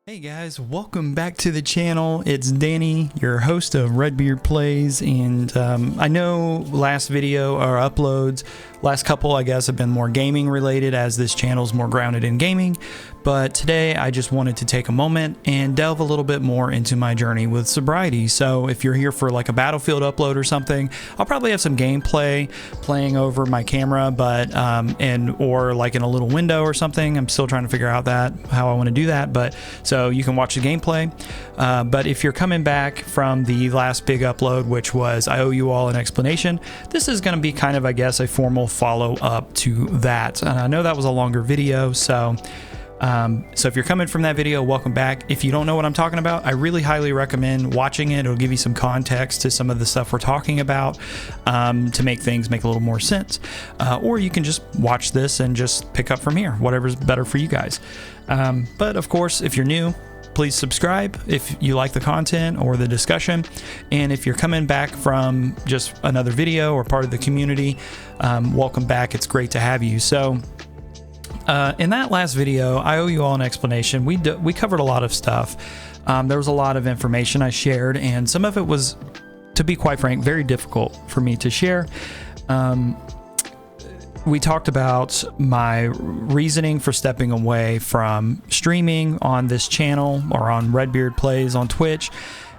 Hey guys, welcome back to the channel. It's Danny, your host of Redbeard Plays, and I know last video or uploads, last couple I guess have been more gaming related as this channel is more grounded in gaming, but today I just wanted to take a moment and delve a little bit more into my journey with sobriety. So if you're here for like a Battlefield upload or something, I'll probably have some gameplay playing over my camera, but or like in a little window or something. I'm still trying to figure out how I want to do that, but so you can watch the gameplay. But if you're coming back from the last big upload, which was I owe you all an explanation, this is going to be kind of, I guess, a formal follow up to that. And I know that was a longer video, so if you're coming from that video, welcome back. If you don't know what I'm talking about, I really highly recommend watching it. It'll give you some context to some of the stuff we're talking about, to make things make a little more sense. Or you can just watch this and just pick up from here, whatever's better for you guys. But of course, if you're new, please subscribe if you like the content or the discussion. And if you're coming back from just another video or part of the community, welcome back. It's great to have you. So in that last video, I owe you all an explanation. We covered a lot of stuff. There was a lot of information I shared, and some of it was, to be quite frank, very difficult for me to share. We talked about my reasoning for stepping away from streaming on this channel or on Redbeard Plays on Twitch.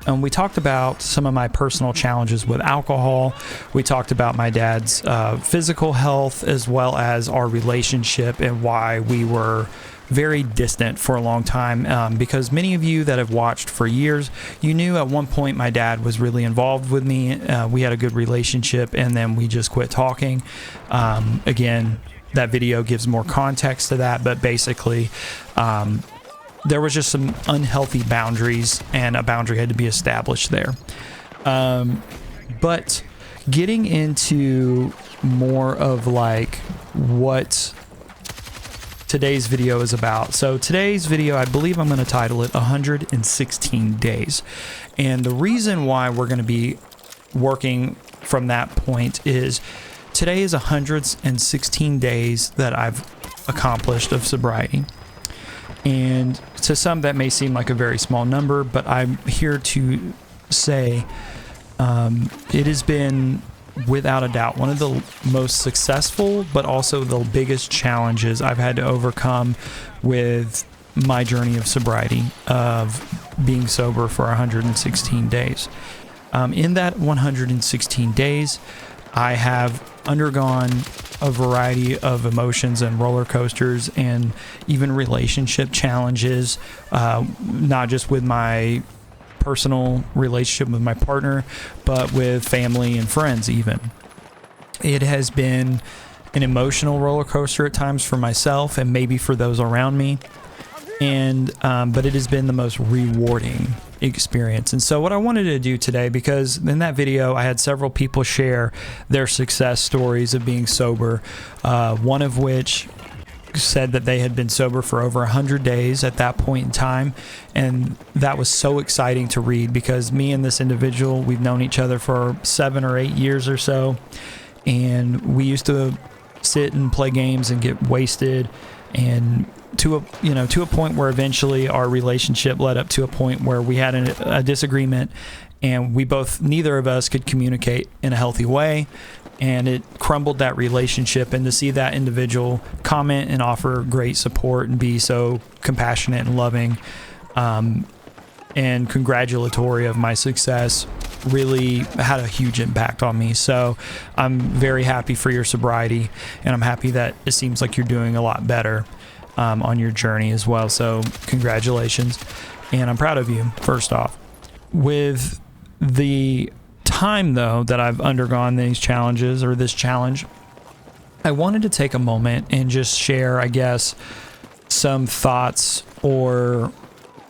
And we talked about some of my personal challenges with alcohol. We talked about my dad's physical health, as well as our relationship and why we were very distant for a long time, because many of you that have watched for years, you knew at one point my dad was really involved with me. We had a good relationship, and then we just quit talking. Again, that video gives more context to that, but basically there was just some unhealthy boundaries, and a boundary had to be established there. But getting into more of like what today's video is about. So today's video, I believe I'm going to title it 116 Days. And the reason why we're going to be working from that point is today is 116 days that I've accomplished of sobriety. And to some that may seem like a very small number, but I'm here to say it has been, without a doubt, one of the most successful, but also the biggest challenges I've had to overcome with my journey of sobriety, of being sober for 116 days. In that 116 days, I have undergone a variety of emotions and roller coasters, and even relationship challenges, not just with my personal relationship with my partner, but with family and friends even. It has been an emotional roller coaster at times for myself and maybe for those around me, and but it has been the most rewarding experience. And so what I wanted to do today, because in that video I had several people share their success stories of being sober, one of which said that they had been sober for over 100 days at that point in time, and that was so exciting to read, because me and this individual, we've known each other for 7 or 8 years or so, and we used to sit and play games and get wasted, and to a point where eventually our relationship led up to a point where we had a disagreement, and neither of us could communicate in a healthy way, and it crumbled that relationship. And to see that individual comment and offer great support and be so compassionate and loving, and congratulatory of my success, really had a huge impact on me. So I'm very happy for your sobriety, and I'm happy that it seems like you're doing a lot better on your journey as well. So congratulations, and I'm proud of you, first off. With the time though that I've undergone these challenges, or this challenge, I wanted to take a moment and just share, I guess, some thoughts or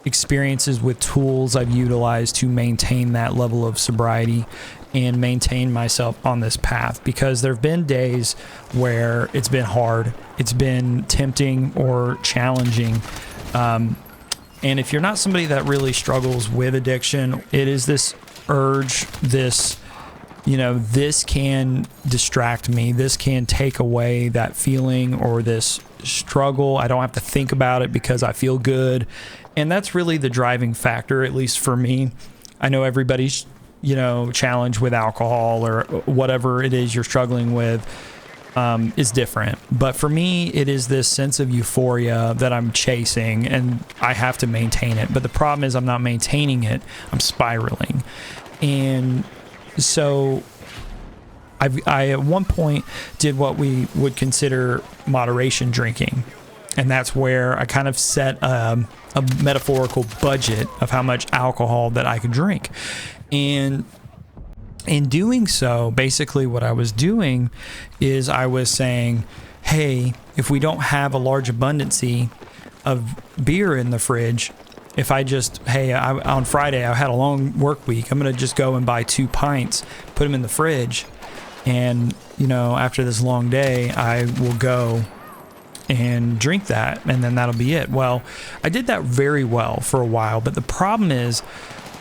experiences with tools I've utilized to maintain that level of sobriety and maintain myself on this path, because there have been days where it's been hard, it's been tempting or challenging, and if you're not somebody that really struggles with addiction, it is this urge, this can distract me, this can take away that feeling or this struggle. I don't have to think about it because I feel good, And that's really the driving factor, at least for me. I know everybody's, challenge with alcohol or whatever it is you're struggling with is different. But for me, it is this sense of euphoria that I'm chasing, and I have to maintain it. But the problem is I'm not maintaining it. I'm spiraling. And so I at one point did what we would consider moderation drinking. And that's where I kind of set a metaphorical budget of how much alcohol that I could drink. And in doing so, basically what I was doing is I was saying, hey, if we don't have a large abundancy of beer in the fridge, if I just, on Friday I had a long work week, I'm going to just go and buy 2 pints, put them in the fridge, and, after this long day, I will go and drink that, and then that'll be it. Well, I did that very well for a while, but the problem is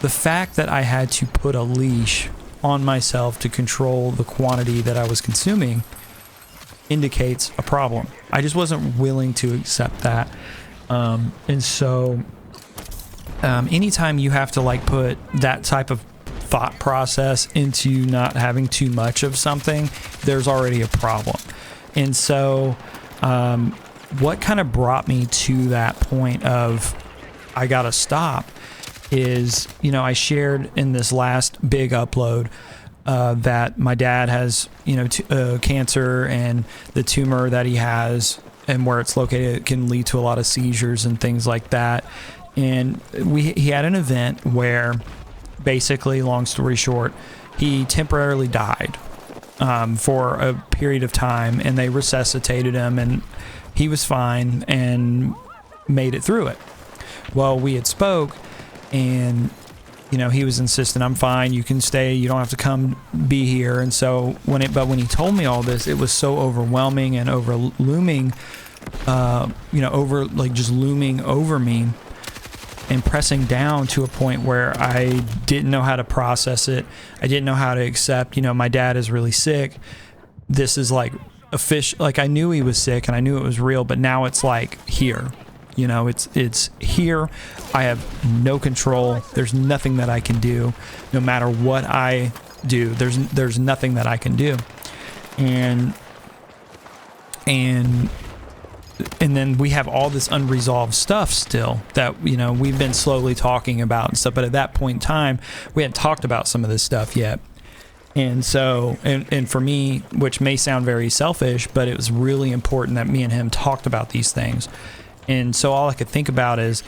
the fact that I had to put a leash on myself to control the quantity that I was consuming indicates a problem. I just wasn't willing to accept that. And so anytime you have to put that type of thought process into not having too much of something, there's already a problem. And so what kind of brought me to that point of I gotta stop is, I shared in this last big upload that my dad has, cancer, and the tumor that he has and where it's located can lead to a lot of seizures and things like that. And he had an event where basically, long story short, he temporarily died for a period of time, and they resuscitated him, and he was fine and made it through it. Well, we had spoke, and he was insistent, I'm fine, you can stay, you don't have to come be here. And so when he told me all this, it was so overwhelming and looming over me and pressing down to a point where I didn't know how to process it. I didn't know how to accept, my dad is really sick. This is official. I knew he was sick and I knew it was real, but now it's here. It's here. I have no control. There's nothing that I can do. No matter what I do, there's nothing that I can do. And then we have all this unresolved stuff still that, we've been slowly talking about and stuff. But at that point in time, we hadn't talked about some of this stuff yet. And so, and for me, which may sound very selfish, but it was really important that me and him talked about these things. And so all I could think about is,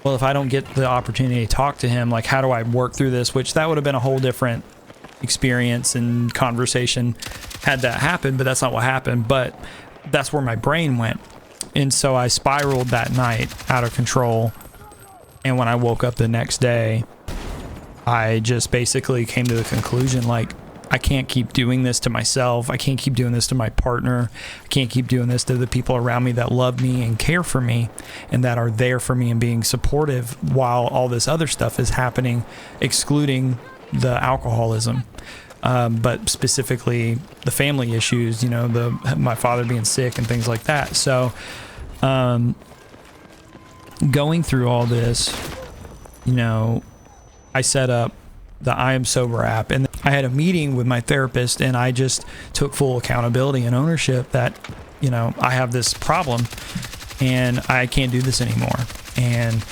well, if I don't get the opportunity to talk to him, how do I work through this? Which that would have been a whole different experience and conversation had that happened, but that's not what happened. But that's where my brain went. And so I spiraled that night out of control. And when I woke up the next day, I just basically came to the conclusion, I can't keep doing this to myself. I can't keep doing this to my partner. I can't keep doing this to the people around me that love me and care for me and that are there for me and being supportive while all this other stuff is happening, excluding the alcoholism. But specifically the family issues, my father being sick and things like that. So, going through all this, I set up the I Am Sober app, and I had a meeting with my therapist, and I just took full accountability and ownership that, I have this problem and I can't do this anymore. And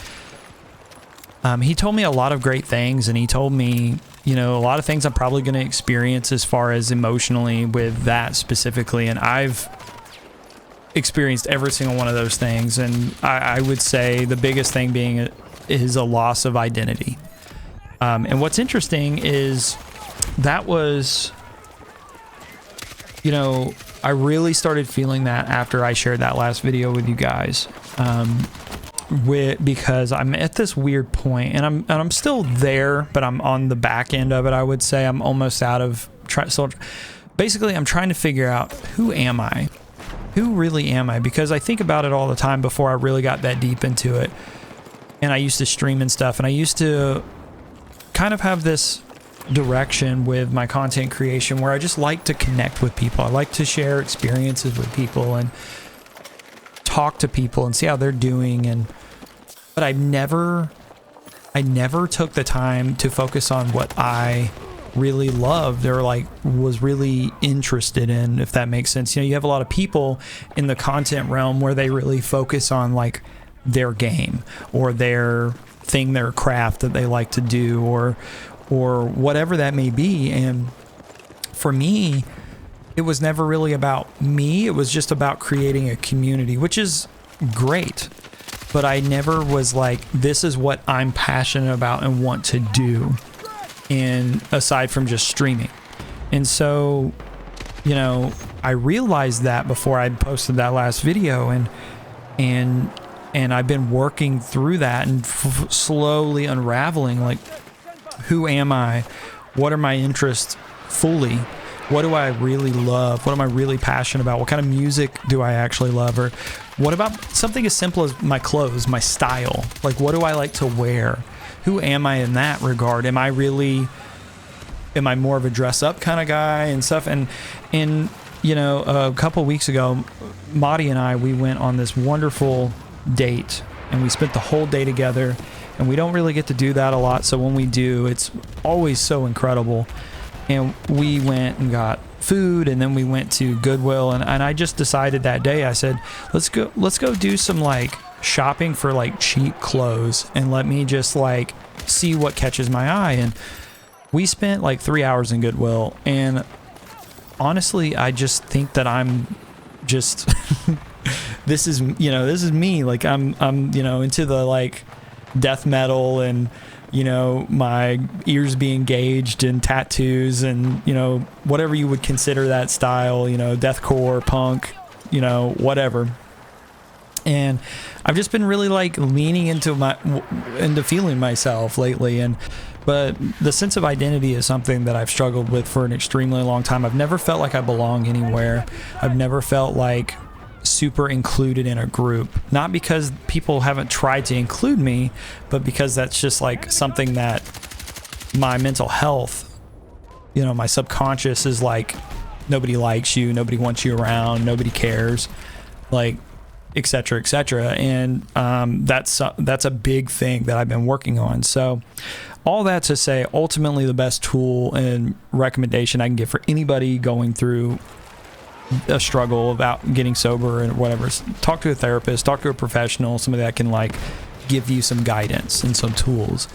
he told me a lot of great things, and he told me, a lot of things I'm probably going to experience as far as emotionally with that specifically. And I've experienced every single one of those things. And I would say the biggest thing being is a loss of identity. And what's interesting is that was, I really started feeling that after I shared that last video with you guys. Because I'm at this weird point, and I'm still there, but I'm on the back end of it. I would say I'm almost out of. So basically, I'm trying to figure out, who am I? Who really am I? Because I think about it all the time before I really got that deep into it. And I used to stream and stuff, and I used to kind of have this direction with my content creation where I just like to connect with people. I like to share experiences with people and talk to people and see how they're doing. And but I never took the time to focus on what I really loved or like was really interested in, if that makes sense. You know, you have a lot of people in the content realm where they really focus on like their game or their thing, their craft that they like to do, or whatever that may be. And for me, it was never really about me. It was just about creating a community, which is great. But I never was like, this is what I'm passionate about and want to do, and aside from just streaming. And so, you know, I realized that before I posted that last video, and I've been working through that and slowly unraveling, like, who am I? What are my interests fully? What do I really love? What am I really passionate about? What kind of music do I actually love? Or what about something as simple as my clothes, my style? Like, what do I like to wear? Who am I in that regard? Am I more of a dress up kind of guy and stuff? And you know, a couple weeks ago, Madi and I, we went on this wonderful date, and we spent the whole day together, and we don't really get to do that a lot. So when we do, it's always so incredible. And we went and got food, and then we went to Goodwill, and I just decided that day, I said, let's go do some like shopping for like cheap clothes, and let me just like see what catches my eye. And we spent like 3 hours in Goodwill, and honestly, I just think that I'm just this is me. Like I'm you know, into the like death metal, and you know, my ears being gauged, and tattoos, and you know, whatever you would consider that style, you know, deathcore, punk, you know, whatever. And I've just been really like leaning into feeling myself lately. But the sense of identity is something that I've struggled with for an extremely long time. I've never felt like I belong anywhere. I've never felt like super included in a group, not because people haven't tried to include me, but because that's just like something that my mental health, you know, my subconscious is like, nobody likes you, nobody wants you around, nobody cares, like, etc., etc. And that's a big thing that I've been working on. So all that to say, ultimately the best tool and recommendation I can give for anybody going through a struggle about getting sober and whatever, talk to a therapist, talk to a professional, somebody that can like give you some guidance and some tools.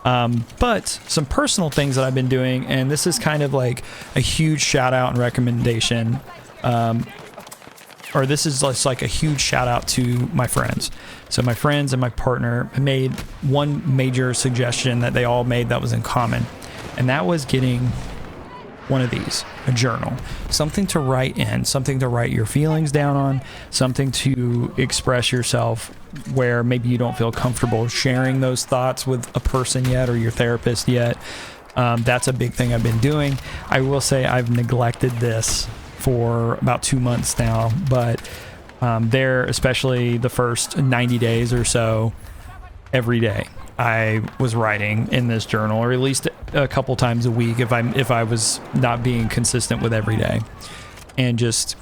But some personal things that I've been doing, and this is kind of like a huge shout out and recommendation, or this is just like a huge shout out to my friends. So my friends and my partner made one major suggestion that they all made that was in common, and that was getting one of these, a journal, something to write in, something to write your feelings down on, something to express yourself where maybe you don't feel comfortable sharing those thoughts with a person yet, or your therapist yet. That's a big thing I've been doing. I will say I've neglected this for about 2 months now, but there, especially the first 90 days or so, every day I was writing in this journal, or at least a couple times a week if I was not being consistent with every day, and just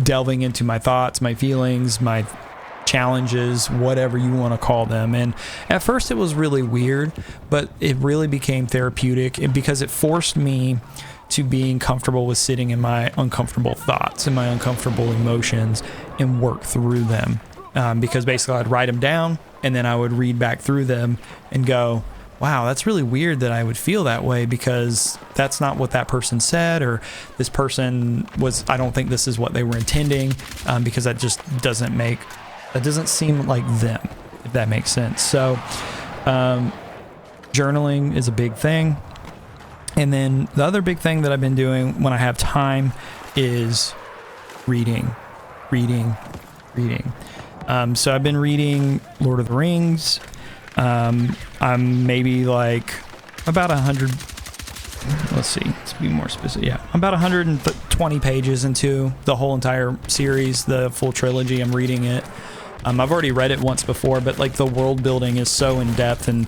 delving into my thoughts, my feelings, my challenges, whatever you want to call them. And at first it was really weird, but it really became therapeutic, and because it forced me to being comfortable with sitting in my uncomfortable thoughts and my uncomfortable emotions and work through them. Because basically I'd write them down, and then I would read back through them and go, wow, that's really weird that I would feel that way, because that's not what that person said, or this person was, I don't think this is what they were intending, because that just doesn't seem like them, if that makes sense. So journaling is a big thing. And then the other big thing that I've been doing when I have time is reading. So I've been reading Lord of the Rings. I'm maybe like about 100, let's see, let's be more specific. Yeah, I'm about 120 pages into the whole entire series, the full trilogy. I'm reading it. I've already read it once before, but like the world building is so in depth, and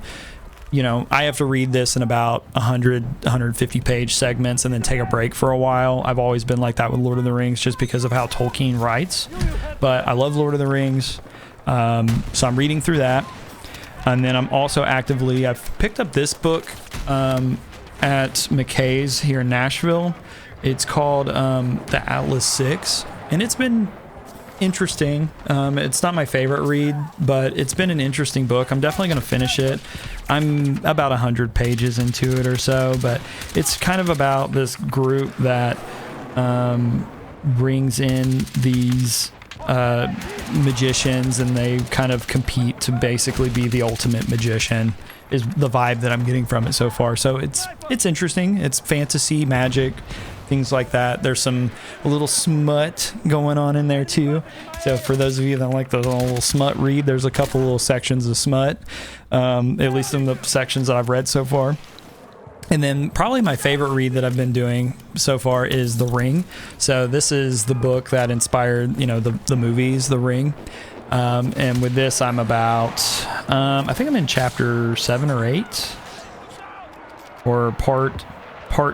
you know, I have to read this in about 150 page segments and then take a break for a while. I've always been like that with Lord of the Rings, just because of how Tolkien writes. But I love Lord of the Rings, so I'm reading through that. And then I'm also I've picked up this book at McKay's here in Nashville. It's called The Atlas 6, and it's been interesting. It's not my favorite read, but it's been an interesting book. I'm definitely going to finish it. I'm about 100 pages into it or so, but it's kind of about this group that brings in these magicians, and they kind of compete to basically be the ultimate magician, is the vibe that I'm getting from it so far. So it's interesting. It's fantasy, magic, things like that. There's a little smut going on in there too. So for those of you that like the little smut read, there's a couple little sections of smut, at least in the sections that I've read so far. And then probably my favorite read that I've been doing so far is The Ring. So this is the book that inspired, the movies, The Ring. And with this, I'm about, I think I'm in chapter 7 or 8, or part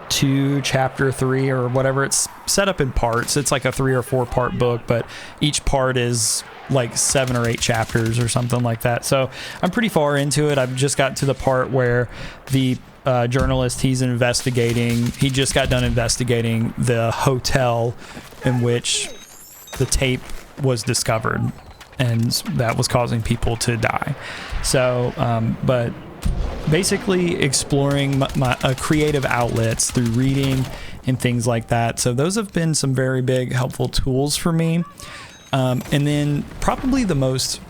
2, chapter 3, or whatever. It's set up in parts. It's like a 3 or 4 part book, but each part is like 7 or 8 chapters or something like that. So I'm pretty far into it. I've just got to the part where the journalist, he just got done investigating the hotel in which the tape was discovered, and that was causing people to die. So, but basically exploring my creative outlets through reading and things like that. So those have been some very big helpful tools for me. And then probably the most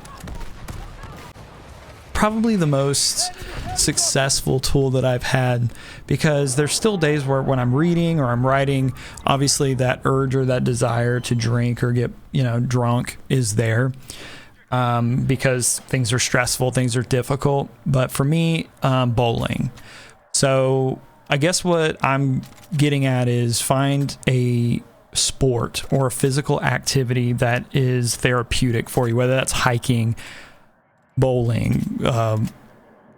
successful tool that I've had, because there's still days where when I'm reading or I'm writing, obviously that urge or that desire to drink or get drunk is there, because things are stressful, things are difficult. But for me, bowling. So I guess what I'm getting at is find a sport or a physical activity that is therapeutic for you, whether that's hiking, bowling,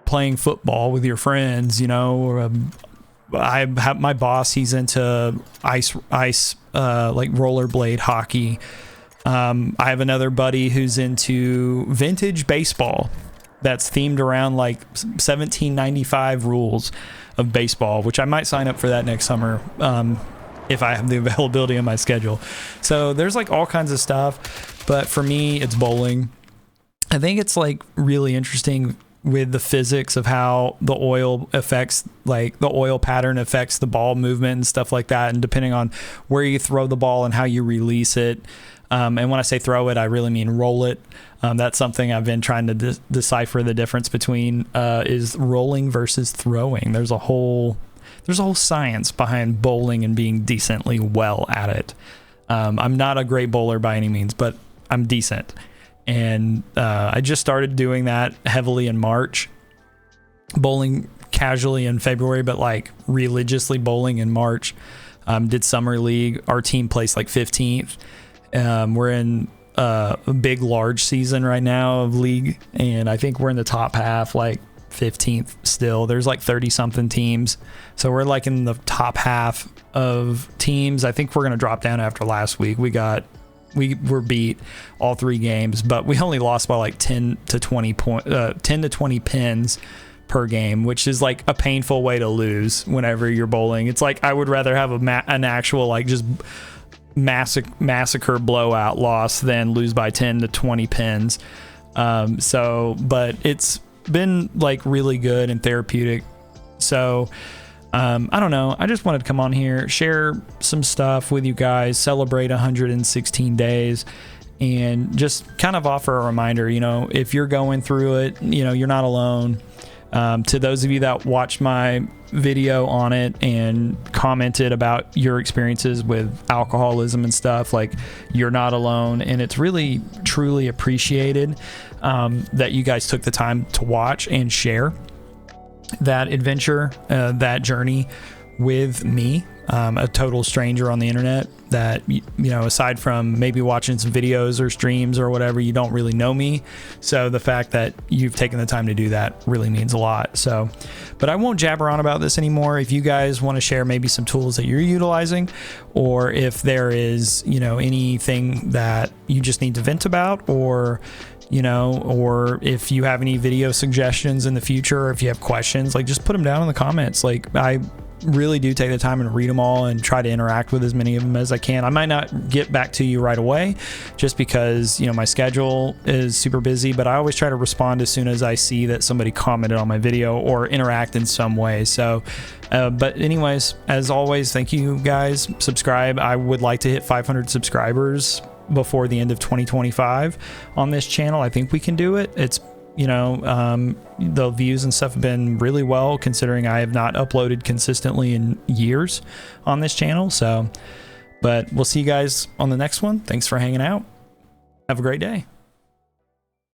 playing football with your friends, or I have my boss, he's into ice like rollerblade hockey. I have another buddy who's into vintage baseball that's themed around like 1795 rules of baseball, which I might sign up for that next summer if I have the availability on my schedule. So there's like all kinds of stuff, but for me, it's bowling. I think it's like really interesting with the physics of how the oil affects, like the oil pattern affects the ball movement and stuff like that. And depending on where you throw the ball and how you release it. And when I say throw it, I really mean roll it. That's something I've been trying to decipher the difference between is rolling versus throwing. There's a whole science behind bowling and being decently well at it. I'm not a great bowler by any means, but I'm decent. And I just started doing that heavily in March, bowling casually in February, but like religiously bowling in March. Did summer league. Our team placed like 15th. We're in a big, large season right now of league, and I think we're in the top half, like 15th still. There's like 30 something teams, so we're like in the top half of teams. I think we're going to drop down after last week. We were beat all 3 games, but we only lost by like 10 to 20 pins per game, which is like a painful way to lose whenever you're bowling. It's like I would rather have an actual like just massacre blowout loss than lose by 10 to 20 pins. But it's been like really good and therapeutic. So I don't know. I just wanted to come on here, share some stuff with you guys, celebrate 116 days, and just kind of offer a reminder, if you're going through it, you're not alone. To those of you that watched my video on it and commented about your experiences with alcoholism and stuff, like, you're not alone, and it's really truly appreciated that you guys took the time to watch and share that adventure, that journey with me, a total stranger on the internet that, aside from maybe watching some videos or streams or whatever, you don't really know me. So the fact that you've taken the time to do that really means a lot. So, but I won't jabber on about this anymore. If you guys want to share maybe some tools that you're utilizing, or if there is, anything that you just need to vent about, or you know, or if you have any video suggestions in the future, or if you have questions, like just put them down in the comments. Like I really do take the time and read them all and try to interact with as many of them as I can. I might not get back to you right away just because, you know, my schedule is super busy, but I always try to respond as soon as I see that somebody commented on my video or interact in some way. So but anyways, as always, thank you guys. Subscribe. I would like to hit 500 subscribers before the end of 2025 on this channel. I think we can do it. It's, you know, the views and stuff have been really well, considering I have not uploaded consistently in years on this channel. So, but we'll see you guys on the next one. Thanks for hanging out. Have a great day.